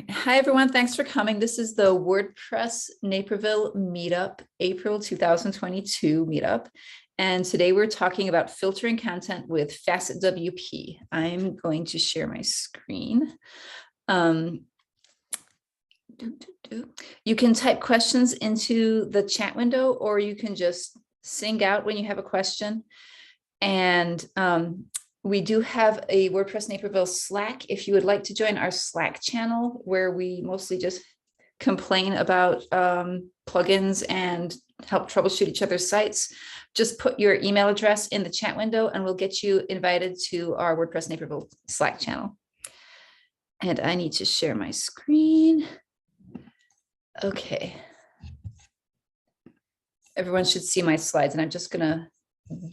right. Hi, everyone. Thanks for coming. This is the WordPress Naperville Meetup, April 2022 Meetup. And today we're talking about filtering content with FacetWP. I'm going to share my screen. You can type questions into the chat window, or you can just sing out when you have a question. And we do have a WordPress Naperville Slack if you would like to join our Slack channel, where we mostly just complain about plugins and help troubleshoot each other's sites. Just put your email address in the chat window and we'll get you invited to our WordPress Naperville Slack channel. And I need to share my screen. Okay. Everyone should see my slides, and I'm just gonna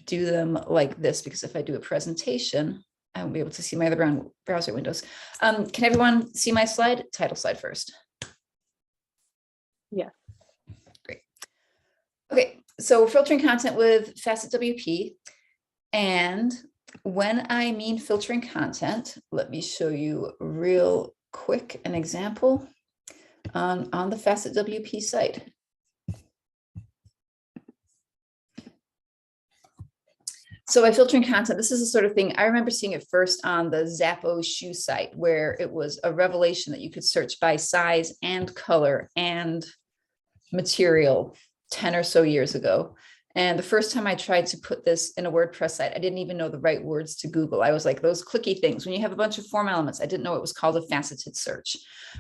do them like this, because if I do a presentation, I won't be able to see my other browser windows. Can everyone see my slide? Title slide first. Yeah. Great. Okay, so we're filtering content with FacetWP. And when I mean filtering content, let me show you real quick an example on the FacetWP site. So by filtering content, this is the sort of thing I remember seeing it first on the Zappos shoe site, where it was a revelation that you could search by size and color and material 10 or so years ago. And the first time I tried to put this in a WordPress site, I didn't even know the right words to Google. I was like, those clicky things, when you have a bunch of form elements, I didn't know it was called a faceted search.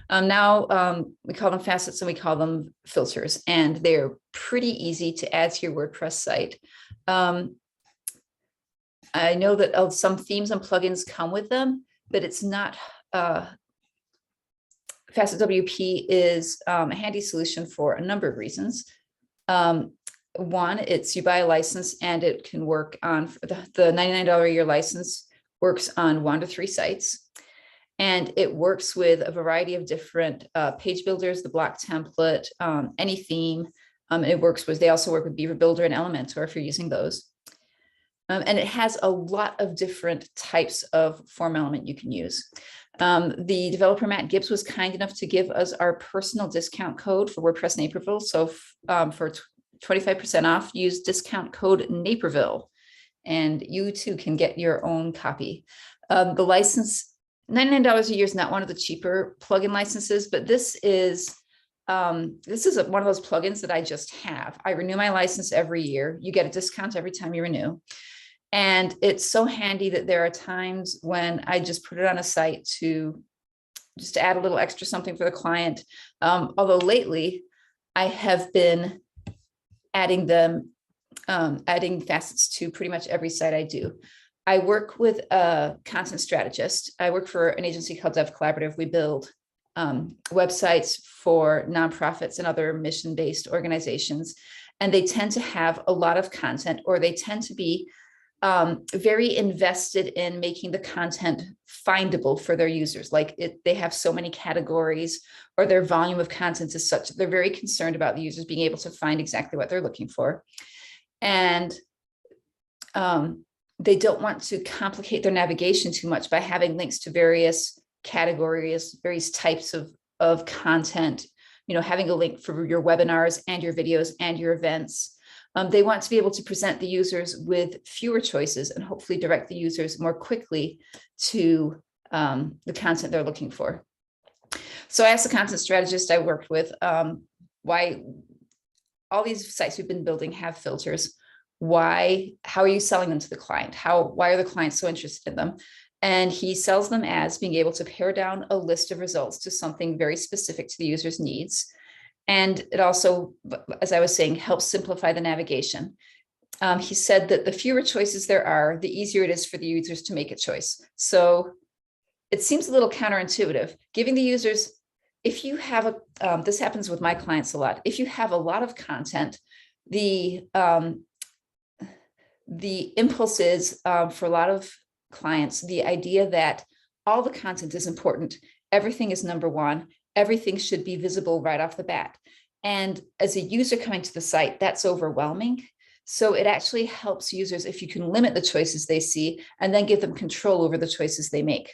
Now we call them facets and we call them filters, and they're pretty easy to add to your WordPress site. I know that some themes and plugins come with them, but it's not, FacetWP is a handy solution for a number of reasons. One, it's you buy a license and it can work on the $99 a year license works on 1 to 3 sites. And it works with a variety of different page builders, the block template, any theme. It works with, they also work with Beaver Builder and Elementor if you're using those. And it has a lot of different types of form element you can use. The developer, Matt Gibbs, was kind enough to give us our personal discount code for WordPress Naperville. So for 25% off, use discount code Naperville, and you too can get your own copy. The license, $99 a year, is not one of the cheaper plugin licenses, but this is one of those plugins that I just have. I renew my license every year. You get a discount every time you renew. And it's so handy that there are times when I just put it on a site to just add a little extra something for the client. Although lately I have been adding facets to pretty much every site I do. I work with a content strategist. I work for an agency called Dev Collaborative. We build websites for nonprofits and other mission-based organizations. And they tend to have a lot of content, or they tend to be very invested in making the content findable for their users. Like they have so many categories, or their volume of content is such, they're very concerned about the users being able to find exactly what they're looking for. And they don't want to complicate their navigation too much by having links to various categories, various types of content, having a link for your webinars and your videos and your events. They want to be able to present the users with fewer choices and hopefully direct the users more quickly to the content they're looking for. So I asked the content strategist I worked with, why all these sites we've been building have filters. How are you selling them to the client? Why are the clients so interested in them? And he sells them as being able to pare down a list of results to something very specific to the user's needs. And it also, as I was saying, helps simplify the navigation. He said that the fewer choices there are, the easier it is for the users to make a choice. So it seems a little counterintuitive, giving the users, if you have this happens with my clients a lot, if you have a lot of content, the impulse is for a lot of clients, the idea that all the content is important, everything is number one, everything should be visible right off the bat. And as a user coming to the site, that's overwhelming. So it actually helps users if you can limit the choices they see and then give them control over the choices they make.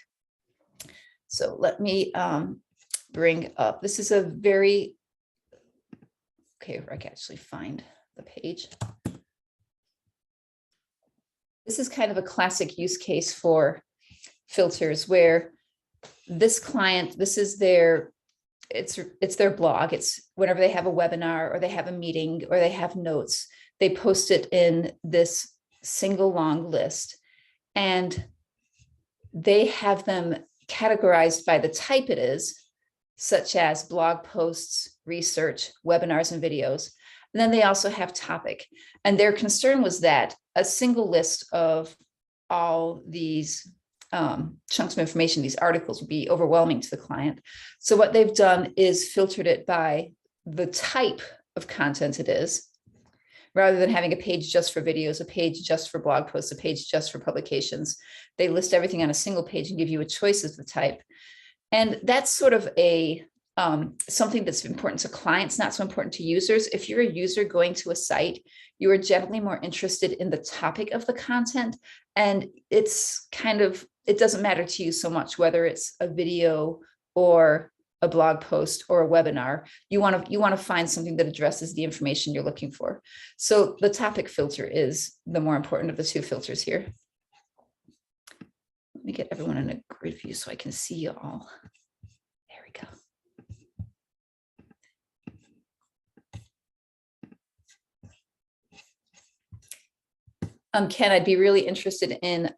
So let me bring up, this is a very, okay, I can actually find the page. This is kind of a classic use case for filters where this client, this is their, it's their blog. It's whenever they have a webinar or they have a meeting or they have notes, they post it in this single long list, and they have them categorized by the type it is, such as blog posts, research, webinars, and videos. And then they also have topic. And their concern was that a single list of all these chunks of information, these articles, would be overwhelming to the client. So what they've done is filtered it by the type of content it is, rather than having a page just for videos, a page just for blog posts, a page just for publications. They list everything on a single page and give you a choice of the type. And that's sort of a something that's important to clients, not so important to users. If you're a user going to a site, you are generally more interested in the topic of the content. And it's kind of, it doesn't matter to you so much whether it's a video or a blog post or a webinar. You want to find something that addresses the information you're looking for. So the topic filter is the more important of the two filters here. Let me get everyone in a grid view so I can see you all. There we go. Ken, I'd be really interested in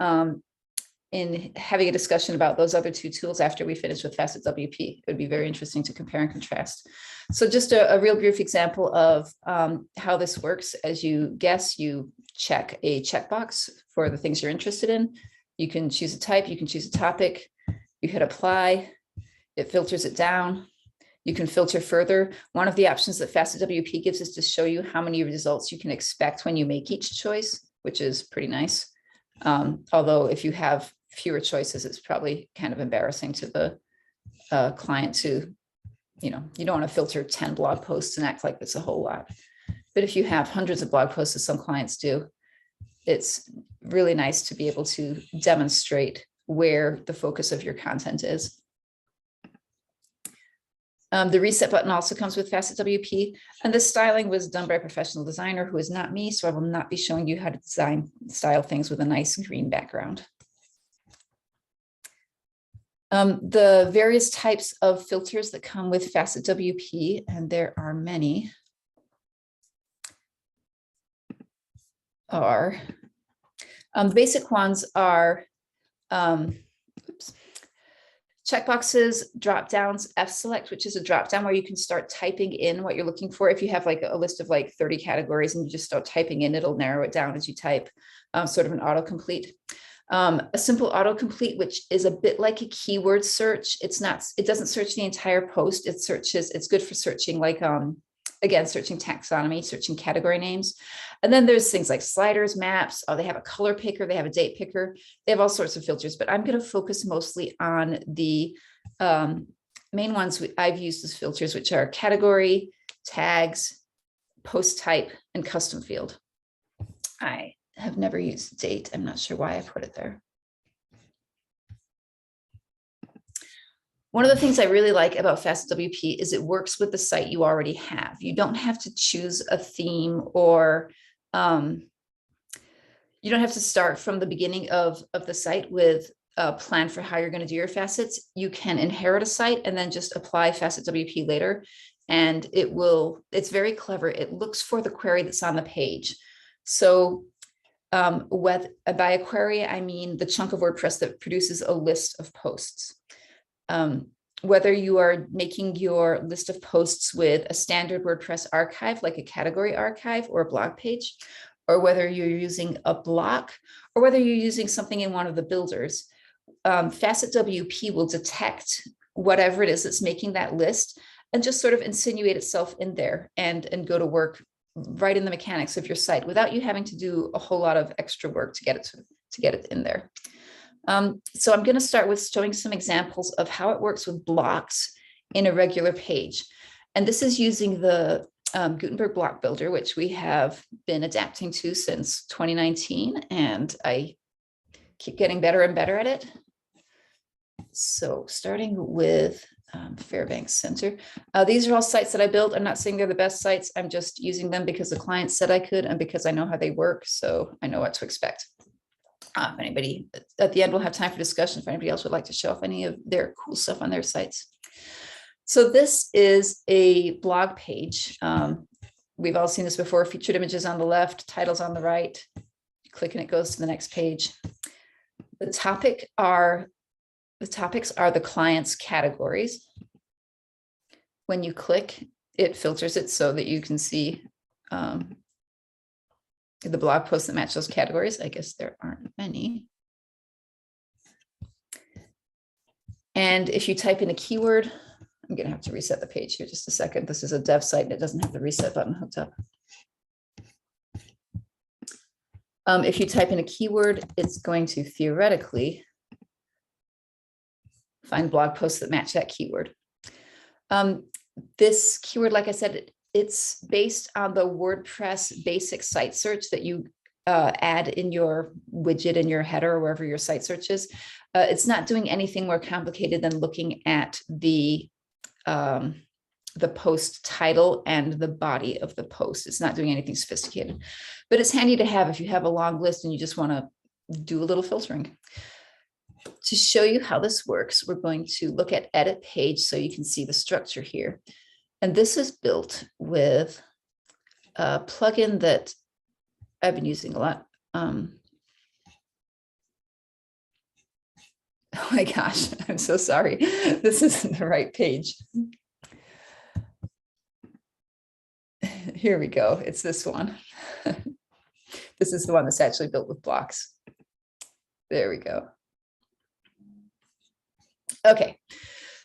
having a discussion about those other two tools after we finish with FacetWP. It would be very interesting to compare and contrast. So just a real brief example of how this works. As you guess, you check a checkbox for the things you're interested in. You can choose a type, you can choose a topic, you hit apply, it filters it down. You can filter further. One of the options that FacetWP gives is to show you how many results you can expect when you make each choice, which is pretty nice. Although if you have fewer choices, it's probably kind of embarrassing to the client to, you don't want to filter 10 blog posts and act like it's a whole lot. But if you have hundreds of blog posts, as some clients do, it's really nice to be able to demonstrate where the focus of your content is. The reset button also comes with FacetWP, and the styling was done by a professional designer who is not me, so I will not be showing you how to style things with a nice green background. The various types of filters that come with FacetWP, and there are many, are basic ones are checkboxes, dropdowns, F-select, which is a dropdown where you can start typing in what you're looking for. If you have like a list of like 30 categories and you just start typing in, it'll narrow it down as you type, sort of an autocomplete. A simple autocomplete, which is a bit like a keyword search. It doesn't search the entire post. It's good for searching like, again, searching taxonomy, searching category names. And then there's things like sliders, maps. They have a color picker. They have a date picker. They have all sorts of filters, but I'm going to focus mostly on the main ones I've used as filters, which are category, tags, post type, and custom field. I have never used date. I'm not sure why I put it there. One of the things I really like about FacetWP is it works with the site you already have. You don't have to choose a theme, or you don't have to start from the beginning of the site with a plan for how you're going to do your facets. You can inherit a site and then just apply FacetWP later. And it's very clever. It looks for the query that's on the page. So by a query, I mean the chunk of WordPress that produces a list of posts. Whether you are making your list of posts with a standard WordPress archive, like a category archive or a blog page, or whether you're using a block, or whether you're using something in one of the builders, FacetWP will detect whatever it is that's making that list and just sort of insinuate itself in there and go to work right in the mechanics of your site without you having to do a whole lot of extra work to get it in there. So I'm going to start with showing some examples of how it works with blocks in a regular page. And this is using the Gutenberg block builder, which we have been adapting to since 2019, and I keep getting better and better at it. So starting with Fairbanks Center. These are all sites that I built. I'm not saying they're the best sites. I'm just using them because the client said I could and because I know how they work. So I know what to expect. If anybody at the end, we'll have time for discussion if anybody else would like to show off any of their cool stuff on their sites. So this is a blog page. We've all seen this before, featured images on the left, titles on the right. You click and it goes to the next page. The topics are the client's categories. When you click, it filters it so that you can see the blog posts that match those categories. I guess there aren't many. And if you type in a keyword, I'm going to have to reset the page here just a second. This is a dev site and it doesn't have the reset button hooked up. If you type in a keyword, it's going to theoretically find blog posts that match that keyword. This keyword, like I said, it's based on the WordPress basic site search that you add in your widget in your header or wherever your site search is. It's not doing anything more complicated than looking at the post title and the body of the post. It's not doing anything sophisticated, but it's handy to have if you have a long list and you just want to do a little filtering. To show you how this works, we're going to look at edit page so you can see the structure here. And this is built with a plugin that I've been using a lot. Oh my gosh, I'm so sorry. This isn't the right page. Here we go. It's this one. This is the one that's actually built with blocks. There we go. Okay.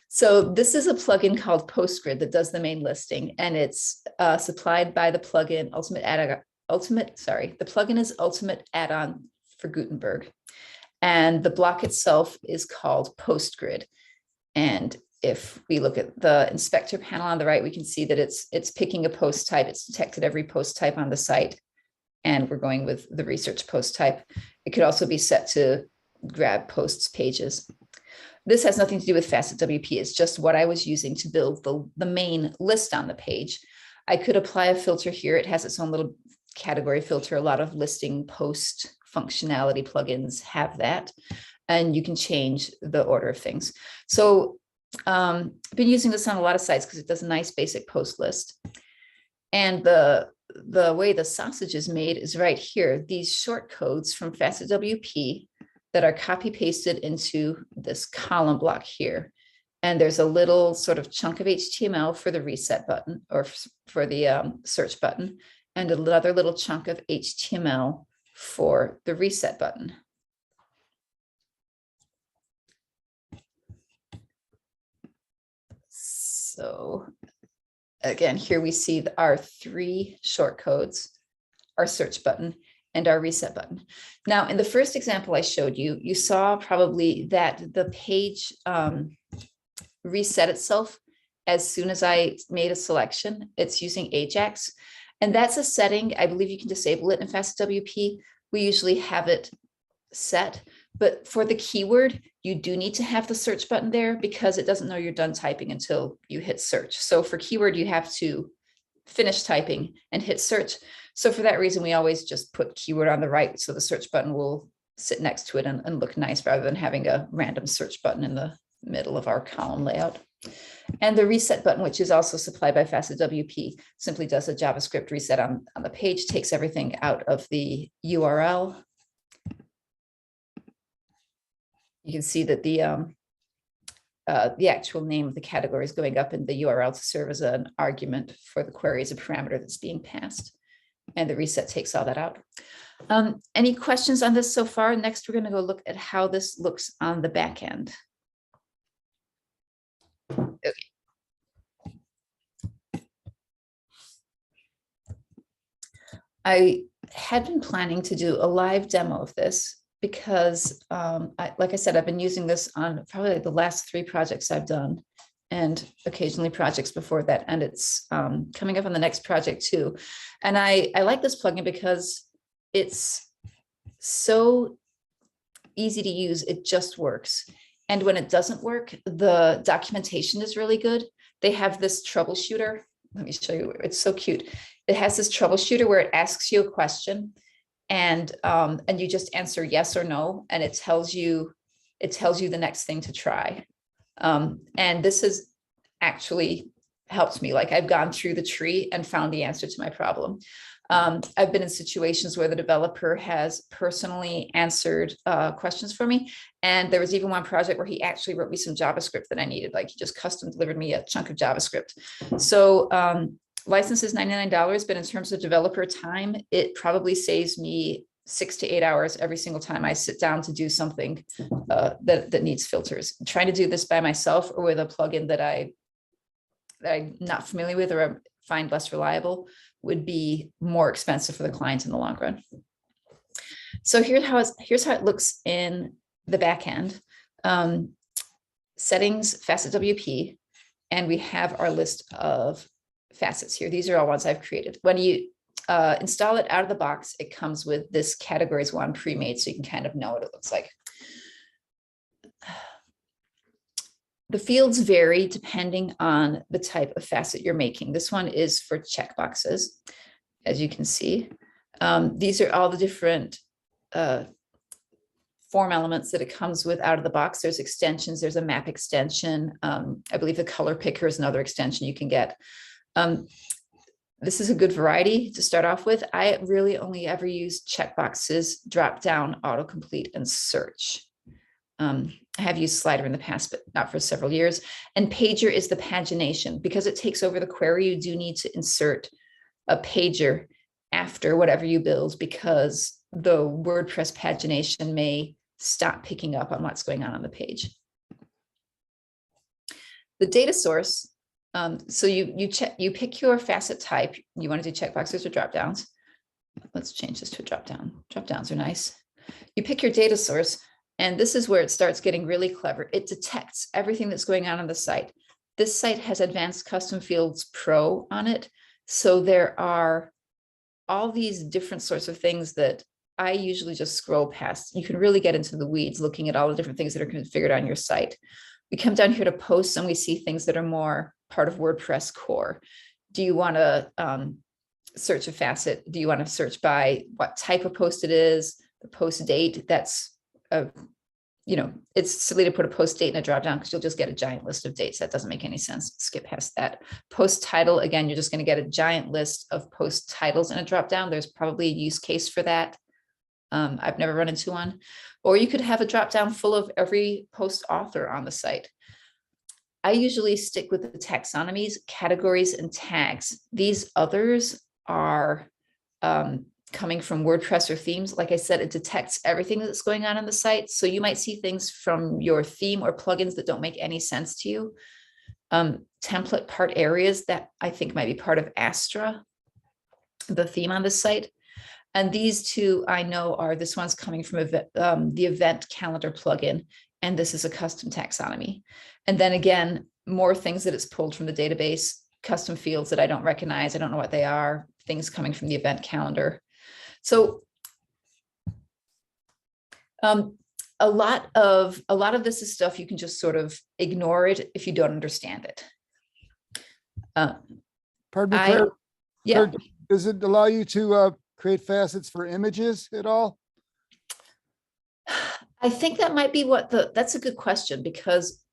So this is a plugin called PostGrid that does the main listing, and it's supplied by the plugin the plugin is Ultimate Add-on for Gutenberg. And the block itself is called PostGrid. And if we look at the inspector panel on the right, we can see that it's picking a post type. It's detected every post type on the site. And we're going with the research post type. It could also be set to grab posts pages. This has nothing to do with FacetWP. It's just what I was using to build the main list on the page. I could apply a filter here. It has its own little category filter. A lot of listing post functionality plugins have that. And you can change the order of things. So I've been using this on a lot of sites because it does a nice basic post list. And the way the sausage is made is right here. These short codes from FacetWP that are copy pasted into this column block here. And there's a little sort of chunk of HTML for the reset button or for the search button, and another little chunk of HTML for the reset button. So again, here we see our three short codes, our search button, and our reset button. Now, in the first example I showed you, you saw probably that the page reset itself as soon as I made a selection. It's using Ajax. And that's a setting. I believe you can disable it in FacetWP. We usually have it set. But for the keyword, you do need to have the search button there because it doesn't know you're done typing until you hit search. So for keyword, you have to finish typing and hit search. So for that reason, we always just put keyword on the right. So the search button will sit next to it and look nice rather than having a random search button in the middle of our column layout. And the reset button, which is also supplied by FacetWP, simply does a JavaScript reset on the page, takes everything out of the URL. You can see that the actual name of the category is going up in the URL to serve as an argument for the query as a parameter that's being passed. And the reset takes all that out. Any questions on this so far? Next, we're going to go look at how this looks on the back end. Okay. I had been planning to do a live demo of this because, like I said, I've been using this on probably the last 3 projects I've done, and occasionally projects before that. And it's coming up on the next project too. And I like this plugin because it's so easy to use. It just works. And when it doesn't work, the documentation is really good. They have this troubleshooter. Let me show you. It's so cute. It has this troubleshooter where it asks you a question, and you just answer yes or no, and it tells you the next thing to try. And this has actually helped me. Like, I've gone through the tree and found the answer to my problem. I've been in situations where the developer has personally answered questions for me. And there was even one project where he actually wrote me some JavaScript that I needed. Like, he just custom delivered me a chunk of JavaScript. So license is $99, but in terms of developer time, it probably saves me 6 to 8 hours every single time I sit down to do something that needs filters. Trying to do this by myself or with a plugin that I'm not familiar with or find less reliable would be more expensive for the client in the long run. So here's how it looks in the back end. Settings, FacetWP, and we have our list of facets here. These are all ones I've created. When you install it out of the box, it comes with this categories one pre-made, so you can kind of know what it looks like. The fields vary depending on the type of facet you're making. This one is for checkboxes, as you can see. These are all the different form elements that it comes with out of the box. There's extensions, there's a map extension. I believe the color picker is another extension you can get. This is a good variety to start off with. I really only ever use checkboxes, drop down, autocomplete, and search. I have used Slider in the past, but not for several years. And pager is the pagination. Because it takes over the query, you do need to insert a pager after whatever you build, because the WordPress pagination may stop picking up on what's going on the page. The data source, so you pick your facet type. You want to do checkboxes or dropdowns. Let's change this to a dropdown. Dropdowns are nice. You pick your data source. And this is where it starts getting really clever. It detects everything that's going on the site. This site has Advanced Custom Fields Pro on it. So there are all these different sorts of things that I usually just scroll past. You can really get into the weeds looking at all the different things that are configured on your site. We come down here to posts and we see things that are more part of WordPress core. Do you want to search a facet? Do you want to search by what type of post it is? The post date? That's it's silly to put a post date in a dropdown because you'll just get a giant list of dates. That doesn't make any sense. Skip past that. Post title, again, you're just going to get a giant list of post titles in a dropdown. There's probably a use case for that. I've never run into one. Or you could have a dropdown full of every post author on the site. I usually stick with the taxonomies, categories, and tags. These others are coming from WordPress or themes. Like I said, it detects everything that's going on the site. So you might see things from your theme or plugins that don't make any sense to you. Template part areas that I think might be part of Astra, the theme on this site. And these two I know are, this one's coming from the event calendar plugin, and this is a custom taxonomy. And then again, more things that it's pulled from the database, custom fields that I don't recognize. I don't know what they are, things coming from the event calendar. So a lot of this is stuff you can just sort of ignore it if you don't understand it. Pardon me, Claire. Yeah. Claire, does it allow you to create facets for images at all? I think that might be that's a good question, because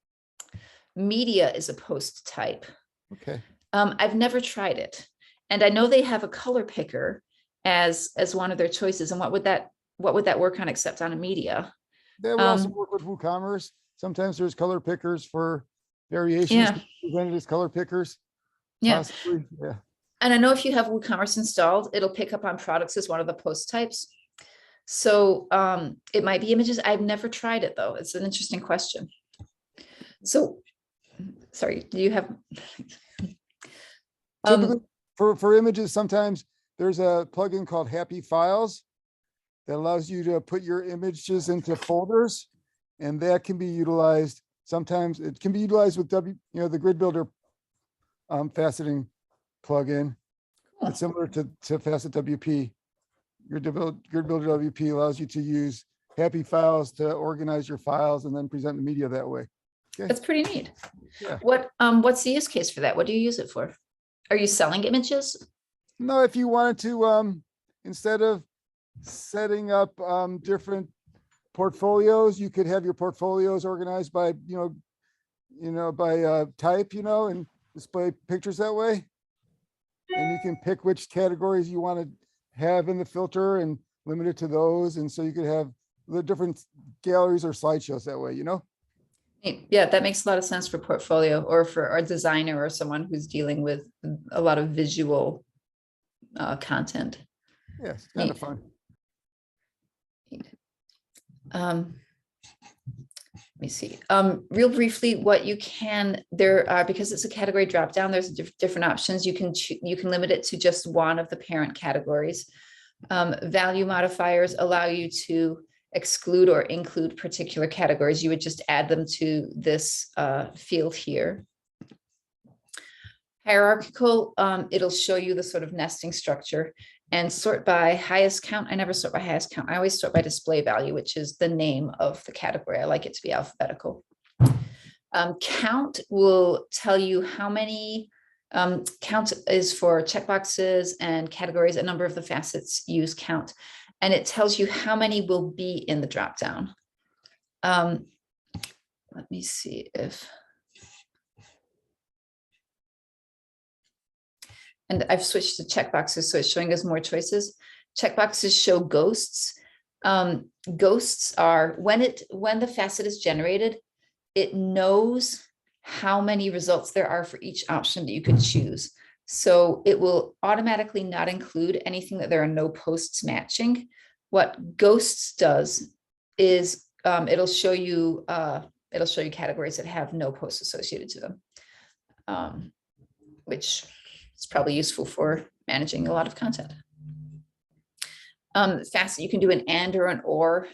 media is a post type. Okay. I've never tried it. And I know they have a color picker as one of their choices. And what would that work on except on a media? They will also work with WooCommerce. Sometimes there's color pickers for variations presented as color pickers. Yeah. Possibly. Yeah. And I know if you have WooCommerce installed, it'll pick up on products as one of the post types. So it might be images. I've never tried it though. It's an interesting question. So, sorry, do you have? Typically, for images, sometimes there's a plugin called Happy Files that allows you to put your images into folders, and that can be utilized. Sometimes it can be utilized with the Grid Builder faceting plugin. Cool. It's similar to FacetWP. Grid Builder WP allows you to use happy files to organize your files and then present the media that way. Okay. That's pretty neat. Yeah. What's the use case for that? What do you use it for? Are you selling images? No, if you wanted to, instead of setting up different portfolios, you could have your portfolios organized by, by type, and display pictures that way. And you can pick which categories you want to have in the filter and limit it to those. And so you could have the different galleries or slideshows that way, Yeah, that makes a lot of sense for portfolio or for a designer or someone who's dealing with a lot of visual content. Yeah, it's kind of fun. Let me see. Real briefly, what you can because it's a category drop down, there's different options. You can limit it to just one of the parent categories. Value modifiers allow you to exclude or include particular categories. You would just add them to this field here. Hierarchical, it'll show you the sort of nesting structure. And sort by highest count. I never sort by highest count. I always sort by display value, which is the name of the category. I like it to be alphabetical. Count will tell you how many, count is for checkboxes and categories. A number of the facets use count, and it tells you how many will be in the dropdown. Let me see if. And I've switched to checkboxes, so it's showing us more choices. Checkboxes show ghosts. Ghosts are when the facet is generated, it knows how many results there are for each option that you could choose. So it will automatically not include anything that there are no posts matching. What ghosts does is it'll show you categories that have no posts associated to them, which it's probably useful for managing a lot of content. Facet, you can do an and or an or,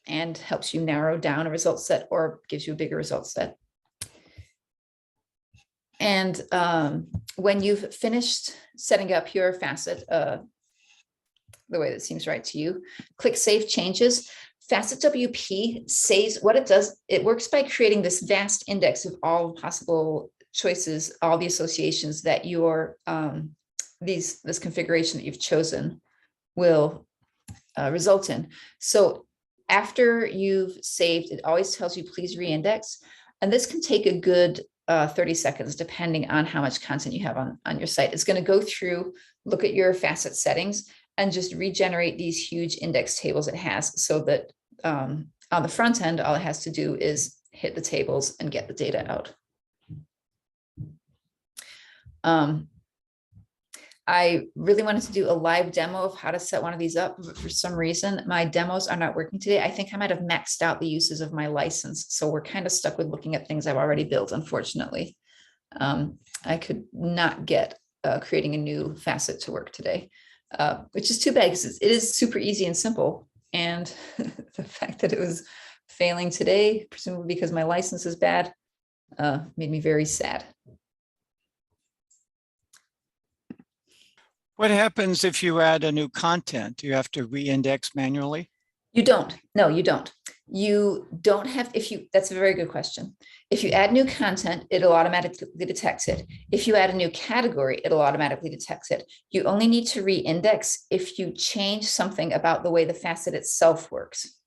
and helps you narrow down a result set or gives you a bigger result set. And when you've finished setting up your facet the way that seems right to you, click Save Changes. FacetWP saves what it does. It works by creating this vast index of all possible choices, all the associations that your this configuration that you've chosen will result in. So after you've saved, it always tells you please reindex, and this can take a good 30 seconds depending on how much content you have on your site. It's going to go through, look at your facet settings, and just regenerate these huge index tables it has, so that on the front end, all it has to do is hit the tables and get the data out. I really wanted to do a live demo of how to set one of these up, but for some reason, my demos are not working today. I think I might have maxed out the uses of my license. So we're kind of stuck with looking at things I've already built, unfortunately. I could not get creating a new facet to work today, which is too bad because it is super easy and simple. And the fact that it was failing today, presumably because my license is bad, made me very sad. What happens if you add a new content? Do you have to re-index manually? You don't. No, you don't. You don't have, that's a very good question. If you add new content, it'll automatically detect it. If you add a new category, it'll automatically detect it. You only need to re-index if you change something about the way the facet itself works.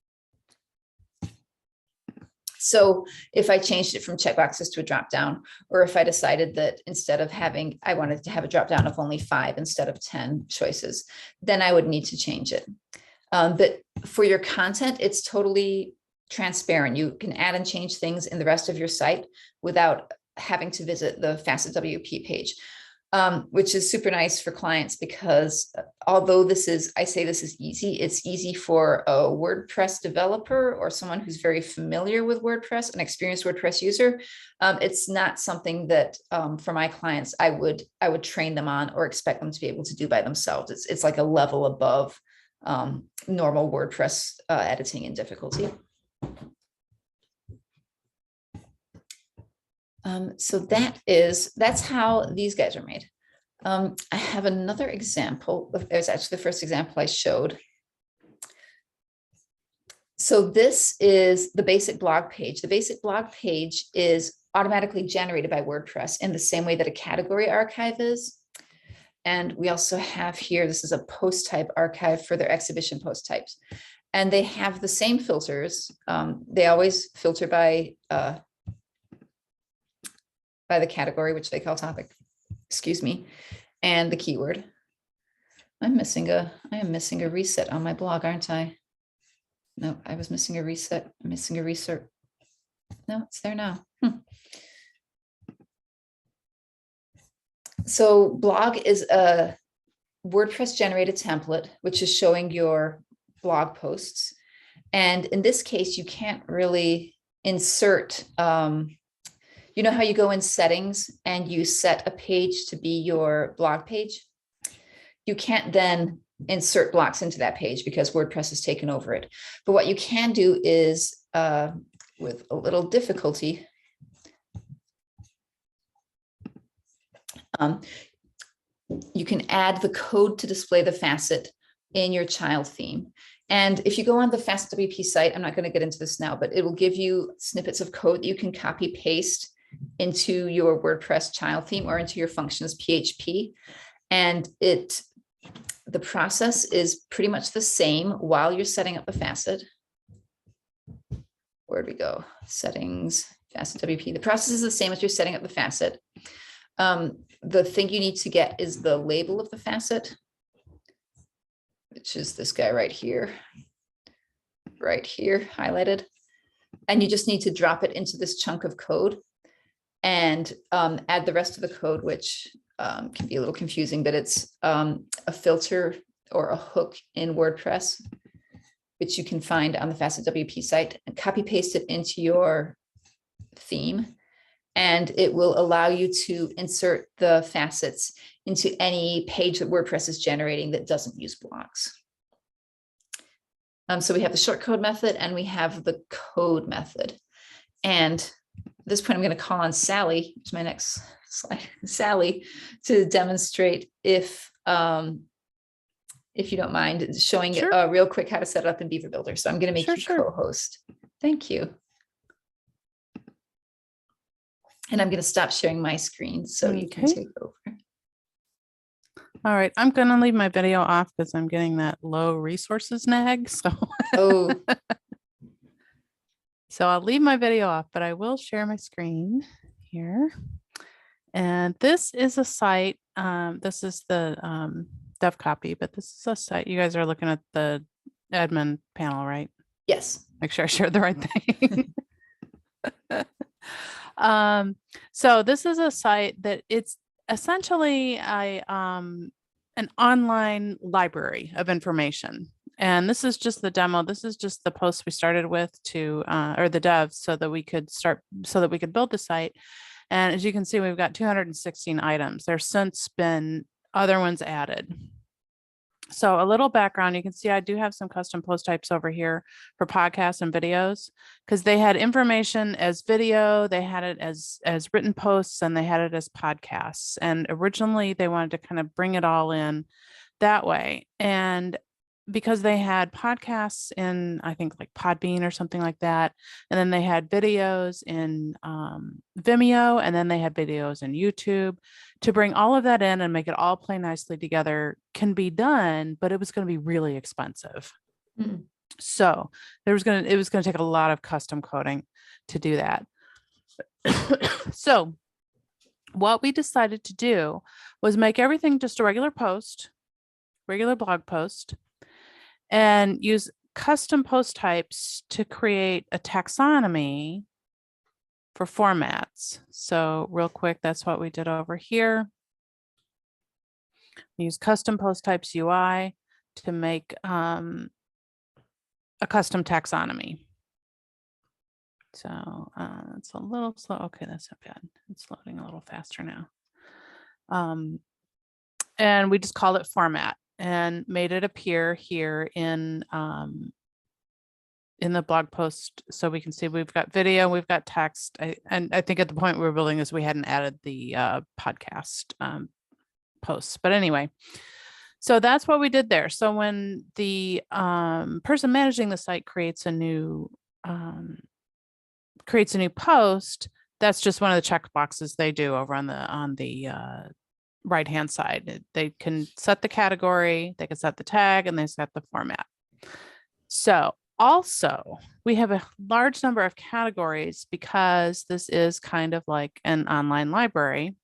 So if I changed it from checkboxes to a dropdown, or if I decided that instead of I wanted to have a dropdown of only 5 instead of 10 choices, then I would need to change it. But for your content, it's totally transparent. You can add and change things in the rest of your site without having to visit the FacetWP page, which is super nice for clients because although I say this is easy, it's easy for a WordPress developer or someone who's very familiar with WordPress, an experienced WordPress user. It's not something that for my clients, I would train them on or expect them to be able to do by themselves. It's like a level above normal WordPress editing in difficulty. So that's how these guys are made. I have another example. It was actually the first example I showed. So this is the basic blog page. The basic blog page is automatically generated by WordPress in the same way that a category archive is. And we also have here, this is a post type archive for their exhibition post types. And they have the same filters. They always filter by the category, which they call topic, excuse me, and the keyword. I am missing a reset on my blog, aren't I? No, I was missing a reset. I'm missing a reset. No, it's there now. So blog is a WordPress generated template, which is showing your blog posts. And in this case, you can't really insert, you know how you go in settings and you set a page to be your blog page? You can't then insert blocks into that page because WordPress has taken over it. But what you can do is, with a little difficulty, you can add the code to display the facet in your child theme. And if you go on the FacetWP site, I'm not going to get into this now, but it will give you snippets of code that you can copy paste into your WordPress child theme or into your functions PHP. And the process is pretty much the same while you're setting up a facet. Where'd we go? Settings, FacetWP. The process is the same as you're setting up the facet. The thing you need to get is the label of the facet, which is this guy right here, highlighted. And you just need to drop it into this chunk of code and add the rest of the code, which can be a little confusing, but it's a filter or a hook in WordPress, which you can find on the FacetWP site, and copy paste it into your theme. And it will allow you to insert the facets into any page that WordPress is generating that doesn't use blocks. So we have the shortcode method and we have the code method. And at this point, I'm going to call on Sally, which is my next slide, Sally, to demonstrate if you don't mind showing Sure. real quick how to set it up in Beaver Builder. So I'm going to make you co-host. Thank you. And I'm going to stop sharing my screen so you can take over. All right, I'm going to leave my video off because I'm getting that low resources nag. So, so I'll leave my video off, but I will share my screen here. And this is a site. This is the dev copy, but this is a site. You guys are looking at the admin panel, right? Yes. Make sure I shared the right thing. So this is a site that it's essentially an online library of information. And this is just the demo. This is just the post we started with or the dev so that we could build the site. And as you can see, we've got 216 items. There's since been other ones added. So a little background, you can see I do have some custom post types over here for podcasts and videos because they had information as video, they had it as written posts, and they had it as podcasts. And originally they wanted to kind of bring it all in that way. And because they had podcasts in, I think like Podbean or something like that. And then they had videos in Vimeo, and then they had videos in YouTube. To bring all of that in and make it all play nicely together can be done, but it was going to be really expensive. Mm-hmm. So it was going to take a lot of custom coding to do that. So what we decided to do was make everything just a regular blog post, and use custom post types to create a taxonomy for formats. So real quick, that's what we did over here. We use custom post types UI to make a custom taxonomy. So it's a little slow. Okay, that's not bad. It's loading a little faster now. And we just called it format and made it appear here in the blog post. So we can see we've got video, we've got text. And I think at the point we were building this, we hadn't added the podcast posts. But anyway, So that's what we did there. So when the person managing the site creates a new post, that's just one of the checkboxes they do over on the right-hand side. They can set the category, they can set the tag, and they set the format. So also, we have a large number of categories because this is kind of like an online library.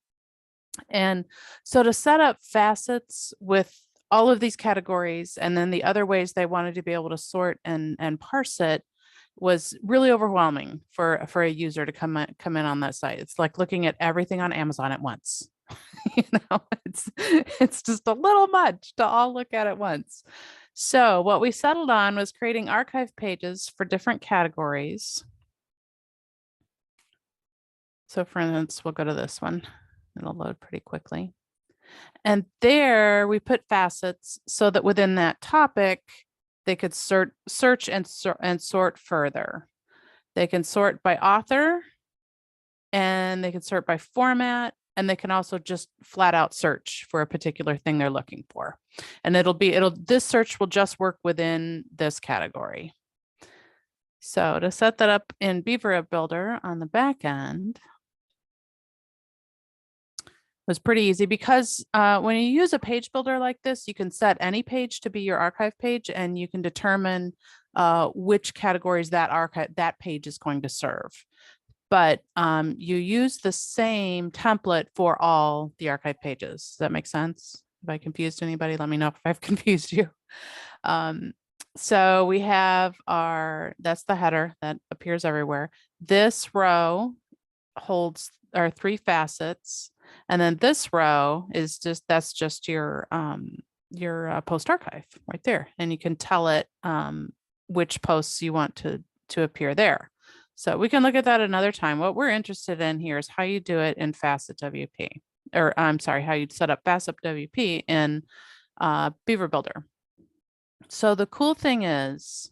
And so to set up facets with all of these categories and then the other ways they wanted to be able to sort and parse it was really overwhelming for a user to come in on that site. It's like looking at everything on Amazon at once. It's just a little much to all look at once. So what we settled on was creating archive pages for different categories. So for instance, we'll go to this one. It'll load pretty quickly. And there we put facets so that within that topic, they could search and sort further. They can sort by author, and they can sort by format, and they can also just flat out search for a particular thing they're looking for. And this search will just work within this category. So to set that up in Beaver Builder on the back end was pretty easy because when you use a page builder like this, you can set any page to be your archive page, and you can determine which categories that page is going to serve. But you use the same template for all the archive pages. Does that make sense? If I confused anybody, let me know if I've confused you. So we have that's the header that appears everywhere. This row holds our 3 facets. And then this row is that's just your post archive right there. And you can tell it which posts you want to appear there. So we can look at that another time. What we're interested in here is how you do it in FacetWP, or I'm sorry, how you set up FacetWP in Beaver Builder. So the cool thing is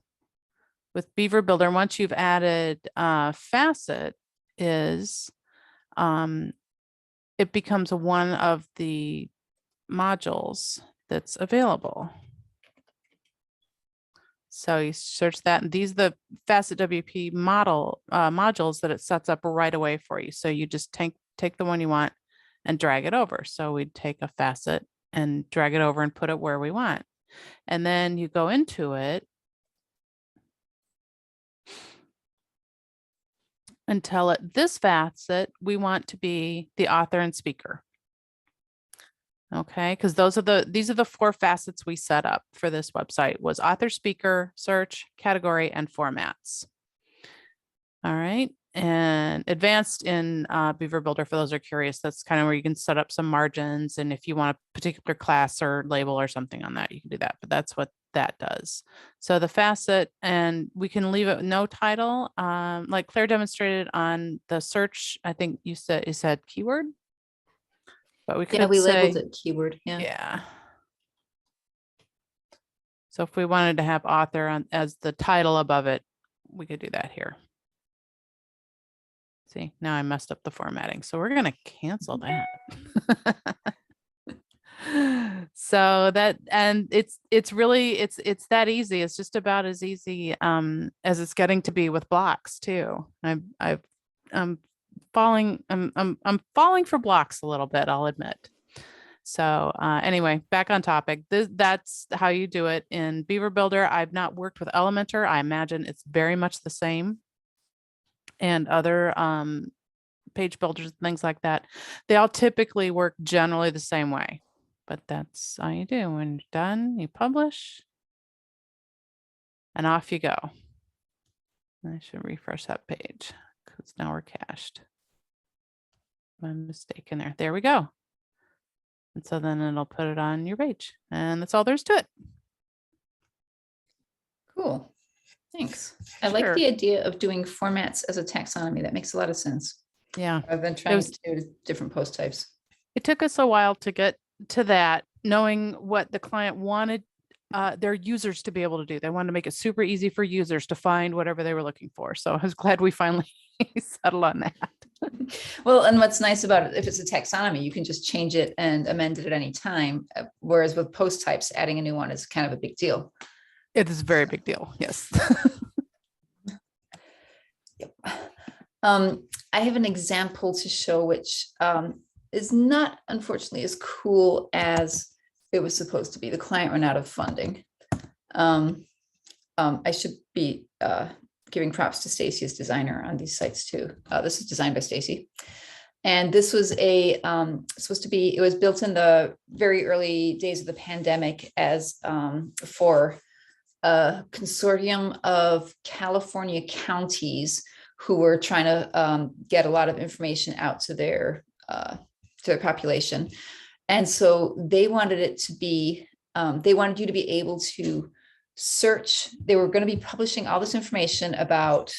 with Beaver Builder, once you've added Facet, is it becomes one of the modules that's available. So you search that, and these are the FacetWP modules that it sets up right away for you. So you just take the one you want and drag it over. So we'd take a facet and drag it over and put it where we want. And then you go into it and tell it this facet we want to be the author and speaker. Okay, because these are the 4 facets we set up for this website: was author, speaker, search, category, and formats. All right, and advanced in Beaver Builder, for those who are curious, that's kind of where you can set up some margins, and if you want a particular class or label or something on that, you can do that. But that's what that does. So the facet, and we can leave it no title, like Claire demonstrated on the search. I think you said keyword. But we could labeled it keyword. Yeah. So if we wanted to have author as the title above it, we could do that here. See, now I messed up the formatting. So we're going to cancel that. So that, and it's that easy. It's just about as easy as it's getting to be with blocks too. I'm falling for blocks a little bit, I'll admit. So anyway, back on topic. That's how you do it in Beaver Builder. I've not worked with Elementor. I imagine it's very much the same. And other page builders and things like that, they all typically work generally the same way. But that's how you do. When you're done, you publish. And off you go. I should refresh that page because now we're cached. My mistake in there. There we go. And so then it'll put it on your page, and that's all there's to it. Cool. Thanks. I like the idea of doing formats as a taxonomy. That makes a lot of sense. Yeah. Rather than trying to do different post types. It took us a while to get to that, knowing what the client wanted their users to be able to do. They wanted to make it super easy for users to find whatever they were looking for. So I was glad we finally settle on that. Well, and what's nice about it, if it's a taxonomy, you can just change it and amend it at any time. Whereas with post types, adding a new one is kind of a big deal. It is a very big deal. Yes. Yep. I have an example to show, which is not, unfortunately, as cool as it was supposed to be. The client ran out of funding. I should be giving props to Stacy as designer on these sites too. This is designed by Stacy. And this was supposed to be, it was built in the very early days of the pandemic as for a consortium of California counties who were trying to get a lot of information out to their population. And so they wanted it to be, they wanted you to be able to search. They were going to be publishing all this information about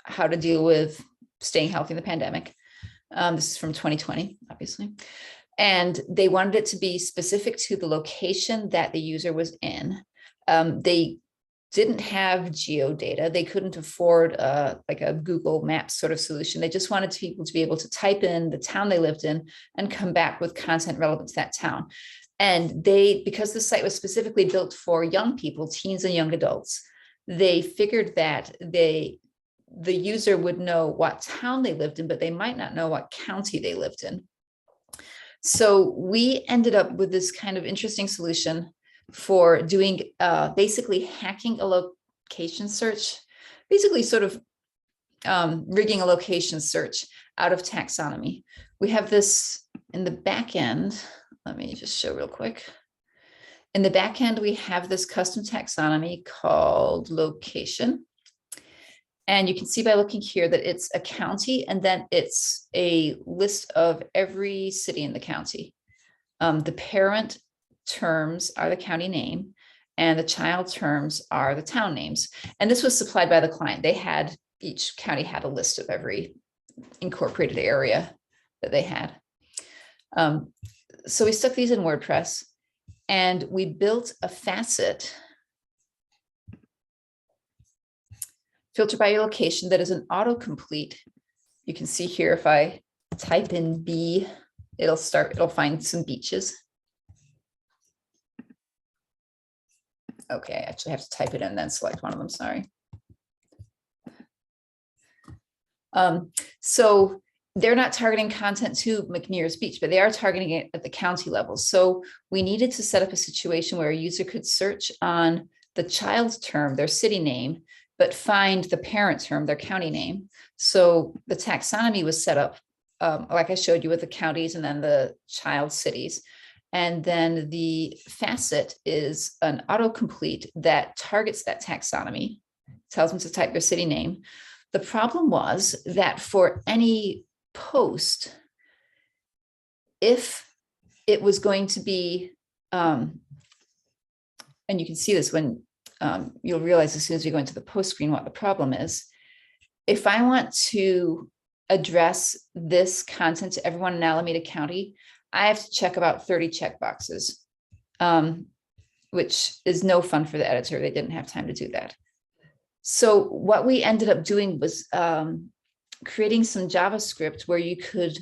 how to deal with staying healthy in the pandemic. This is from 2020, obviously. And they wanted it to be specific to the location that the user was in. They didn't have geodata. They couldn't afford like a Google Maps sort of solution. They just wanted people to be able to type in the town they lived in and come back with content relevant to that town. And because the site was specifically built for young people, teens and young adults, they figured that the user would know what town they lived in, but they might not know what county they lived in. So we ended up with this kind of interesting solution for doing basically hacking a location search, basically sort of rigging a location search out of taxonomy. We have this in the back end. Let me just show real quick. In the back end, we have this custom taxonomy called location. And you can see by looking here that it's a county, and then it's a list of every city in the county. The parent terms are the county name, and the child terms are the town names. And this was supplied by the client. Each county had a list of every incorporated area that they had. So we stuck these in WordPress, and we built a facet filter by your location that is an autocomplete. You can see here, if I type in B, it'll find some beaches. Okay, I actually have to type it in and then select one of them, sorry. So they're not targeting content to McNear's Beach, but they are targeting it at the county level. So we needed to set up a situation where a user could search on the child's term, their city name, but find the parent term, their county name. So the taxonomy was set up, like I showed you, with the counties and then the child cities. And then the facet is an autocomplete that targets that taxonomy, tells them to type their city name. The problem was that for any post, if it was going to be, and you can see this when you'll realize as soon as we go into the post screen what the problem is. If I want to address this content to everyone in Alameda County, I have to check about 30 checkboxes, which is no fun for the editor. They didn't have time to do that. So what we ended up doing was creating some JavaScript where you could,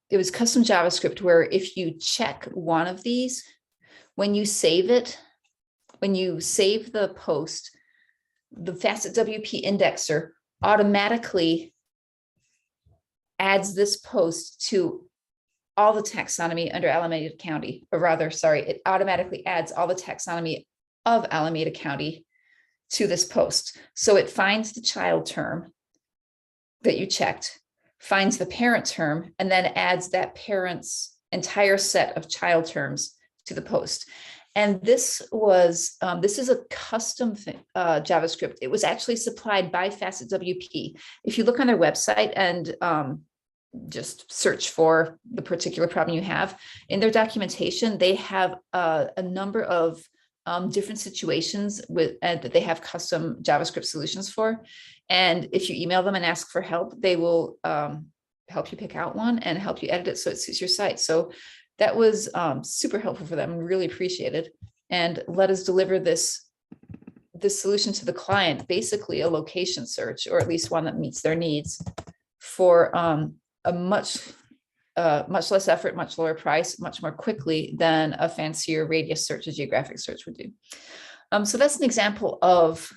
it was custom JavaScript where if you check one of these, when you save it, when you save the post, the FacetWP indexer automatically adds this post to all the taxonomy under Alameda County, or rather, sorry, it automatically adds all the taxonomy of Alameda County to this post. So it finds the child term that you checked, finds the parent term, and then adds that parent's entire set of child terms to the post. And this was, this is a custom JavaScript. It was actually supplied by FacetWP. If you look on their website and just search for the particular problem you have, in their documentation, they have a number of different situations that they have custom JavaScript solutions for. And if you email them and ask for help, they will help you pick out one and help you edit it so it suits your site. So that was super helpful for them, really appreciated, and let us deliver this this solution to the client, basically a location search, or at least one that meets their needs for a much less effort, much lower price, much more quickly than a fancier radius search, a geographic search would do. So that's an example of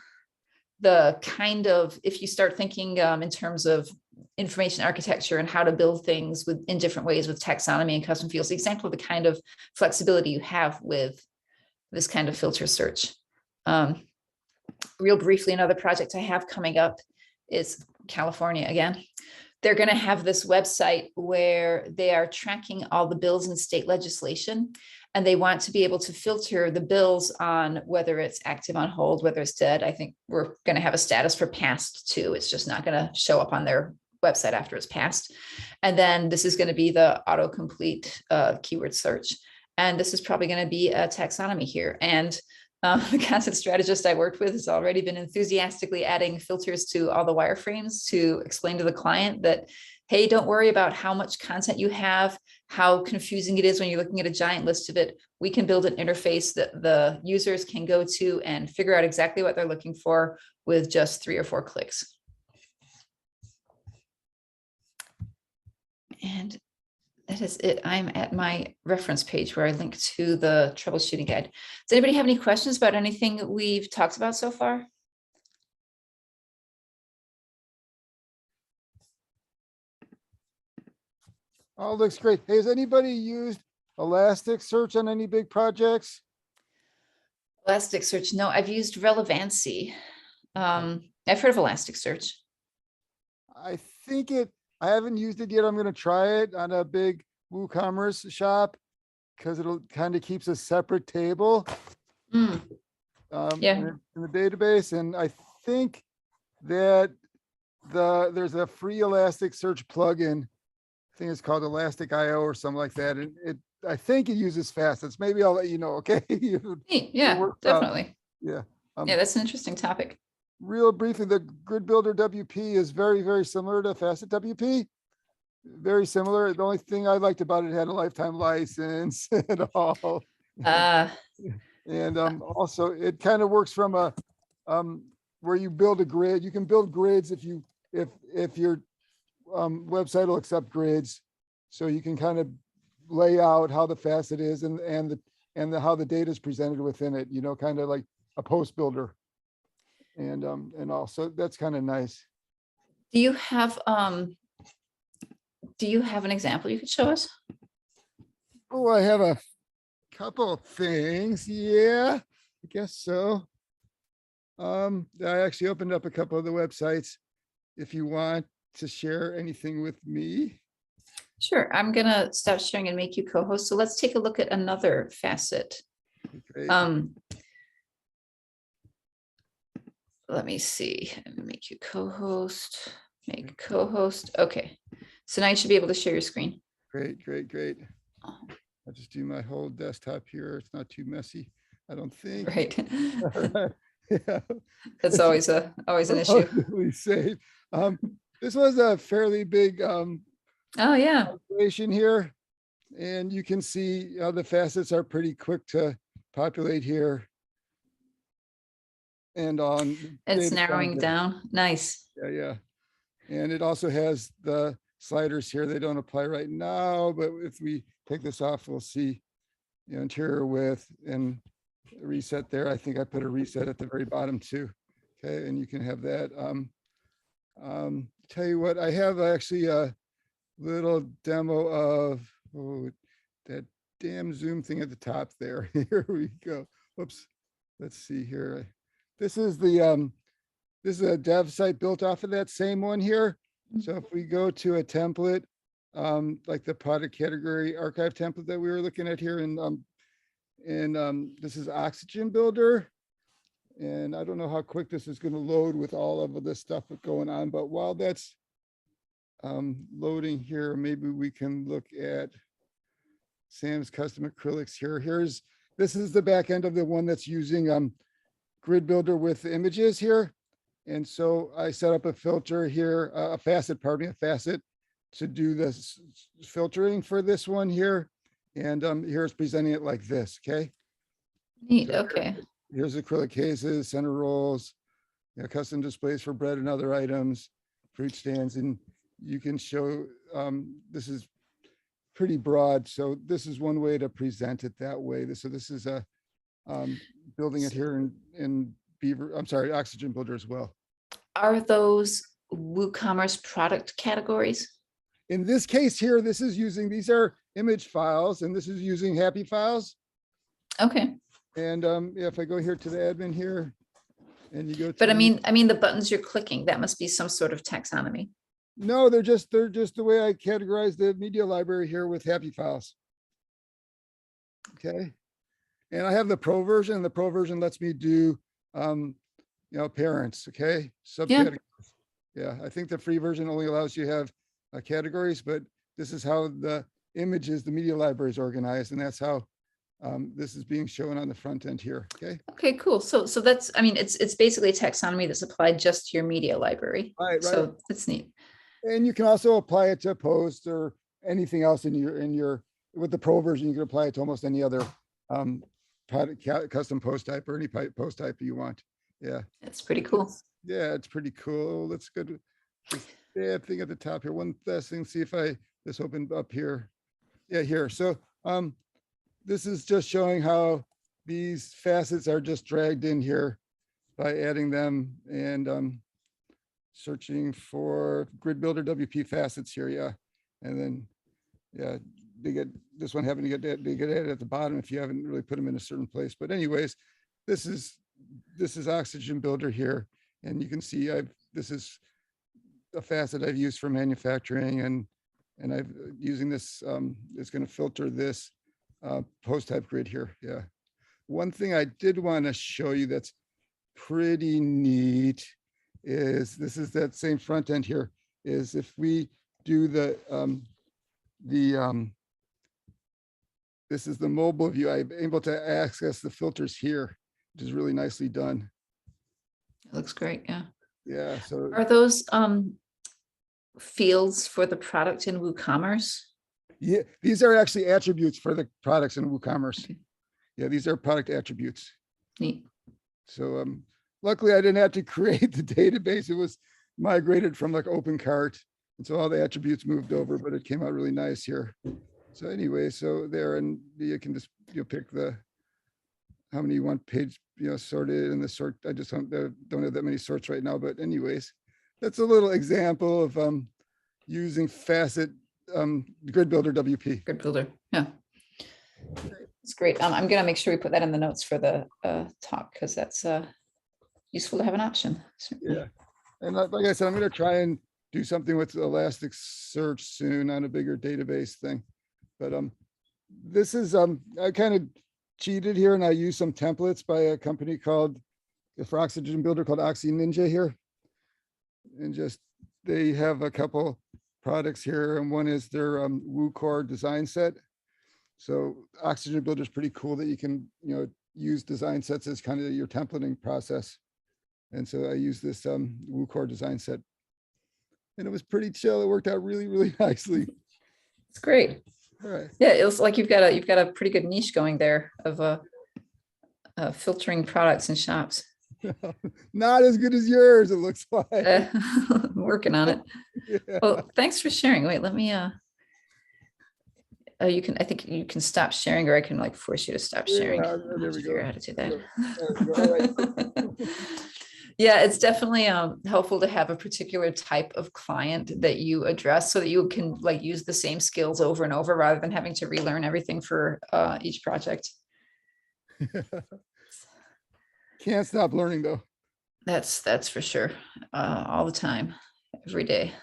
the kind of, if you start thinking in terms of information architecture and how to build things in different ways with taxonomy and custom fields, the example of the kind of flexibility you have with this kind of filter search. Real briefly, another project I have coming up is California again. They're going to have this website where they are tracking all the bills in state legislation, and they want to be able to filter the bills on whether it's active, on hold, whether it's dead. I think we're going to have a status for passed too. It's just not going to show up on their website after it's passed. And then this is going to be the autocomplete keyword search. And this is probably going to be a taxonomy here. And the content strategist I worked with has already been enthusiastically adding filters to all the wireframes to explain to the client that, hey, don't worry about how much content you have, how confusing it is when you're looking at a giant list of it. We can build an interface that the users can go to and figure out exactly what they're looking for with just 3 or 4 clicks. And that is it. I'm at my reference page where I link to the troubleshooting guide. Does anybody have any questions about anything we've talked about so far? Oh, looks great. Hey, has anybody used Elasticsearch on any big projects? Elasticsearch, no, I've used Relevancy. I've heard of Elasticsearch. I haven't used it yet. I'm going to try it on a big WooCommerce shop because it'll kind of keeps a separate table Yeah. in the database. And I think that there's a free Elasticsearch plugin. I think it's called Elastic IO or something like that. And I think it uses Facets. Maybe I'll let you know. Okay. Yeah, definitely. Yeah. Yeah, that's an interesting topic. Real briefly, the Grid Builder WP is very, very similar to Facet WP. Very similar. The only thing I liked about it had a lifetime license and all. And also it kind of works from a where you build a grid. You can build grids if your website will accept grids. So you can kind of lay out how the facet is and how the data is presented within it, you know, kind of like a post builder. And also that's kind of nice. Do you have an example you could show us? Oh, I have a couple of things. Yeah, I guess so. I actually opened up a couple of the websites if you want to share anything with me. Sure, I'm gonna stop sharing and make you co-host. So let's take a look at another facet. Great. Let me see, make you co-host, make co-host. Okay, so now you should be able to share your screen. Great. I'll just do my whole desktop here. It's not too messy, I don't think. Right. Yeah. That's always an issue. Relatively safe. This was a fairly big Oh, yeah. operation here. And you can see the facets are pretty quick to populate here. And It's narrowing down. Nice. Yeah. And it also has the sliders here. They don't apply right now, but if we take this off, we'll see, you know, interior width and reset there. I think I put a reset at the very bottom too. Okay, and you can have that. Tell you what, I have actually a little demo of that damn Zoom thing at the top there. Here we go. Whoops. Let's see here. This is a dev site built off of that same one here. So if we go to a template, like the product category archive template that we were looking at here, and this is Oxygen Builder. And I don't know how quick this is going to load with all of this stuff going on, but while that's loading here, maybe we can look at Sam's custom acrylics here. This is the back end of the one that's using Grid Builder with images here. And so I set up a filter here, a facet to do this filtering for this one here. And here's presenting it like this, okay? Neat, okay. Here's acrylic cases, center rolls, custom displays for bread and other items, fruit stands, and you can show, this is pretty broad. So this is one way to present it that way. So this is a building it here in Beaver, I'm sorry, Oxygen Builder as well. Are those WooCommerce product categories? In this case here, this is using, these are image files, and this is using happy files. Okay, And if I go here to the admin here, and you go to. but I mean, the buttons you're clicking, that must be some sort of taxonomy. No, they're just the way I categorize the media library here with happy files. Okay. And I have the pro version. The pro version lets me do, parents. Okay. Subcategories. Yeah. I think the free version only allows you to have categories, but this is how the images, the media library is organized. And that's how this is being shown on the front end here. Okay. Okay, cool. So that's, I mean, it's basically a taxonomy that's applied just to your media library. Right. So that's neat. And you can also apply it to post or anything else in your, with the pro version, you can apply it to almost any other custom post type or any post type you want. Yeah. That's pretty cool. Yeah, it's pretty cool. Let's go to this thing at the top here. One last thing, see if this opened up here. Yeah, here. So this is just showing how these facets are just dragged in here by adding them and searching for Grid Builder WP facets here. Yeah. And then, yeah, they get this one having to get added at the bottom if you haven't really put them in a certain place. But anyways, this is Oxygen Builder here. And you can see this is a facet I've used for manufacturing, and I've using this, it's going to filter this post type grid here. Yeah. One thing I did want to show you that's pretty neat is this is that same front end here, is if we do this is the mobile view, I'm able to access the filters here, which is really nicely done. It looks great. Yeah. Yeah. So Are those fields for the product in WooCommerce? yeah, these are actually attributes for the products in WooCommerce. Okay. Yeah, these are product attributes. Neat. So luckily I didn't have to create the database. It was migrated from like OpenCart. And so all the attributes moved over, but it came out really nice here. So anyway, so there, and you can just, pick how many you want page, sorted, and the sort, I just don't have that many sorts right now, but anyways, that's a little example of using Facet Grid Builder WP. Grid Builder. Yeah. It's great. I'm going to make sure we put that in the notes for the talk, because that's useful to have an option. Yeah. And like I said, I'm going to try and do something with Elasticsearch soon on a bigger database thing. But this is, I kind of cheated here, and I used some templates by a company called, for Oxygen Builder, called Oxy Ninja here. And just, they have a couple products here, and one is their WooCore design set. So Oxygen Builder is pretty cool that you can, use design sets as kind of your templating process. And so I used this WooCore design set, and it was pretty chill. It worked out really, really nicely. It's great. All right. Yeah, it looks like you've got a pretty good niche going there of filtering products in shops. Not as good as yours, it looks like. I'm working on it. Yeah. Well, thanks for sharing. Wait, let me I think you can stop sharing, or I can like force you to stop sharing. Yeah, I'll there we figure go. out how to do There we go. All right. that. Yeah, it's definitely helpful to have a particular type of client that you address, so that you can like use the same skills over and over, rather than having to relearn everything for each project. Can't stop learning though. That's for sure. All the time, every day,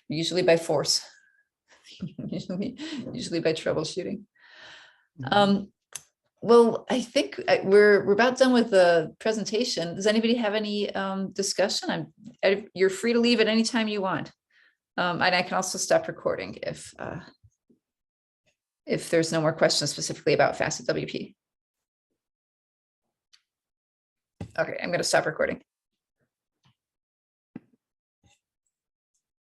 usually by force, usually by troubleshooting. Well, I think we're about done with the presentation. Does anybody have any discussion? You're free to leave at any time you want. And I can also stop recording if there's no more questions specifically about FacetWP. Okay, I'm going to stop recording.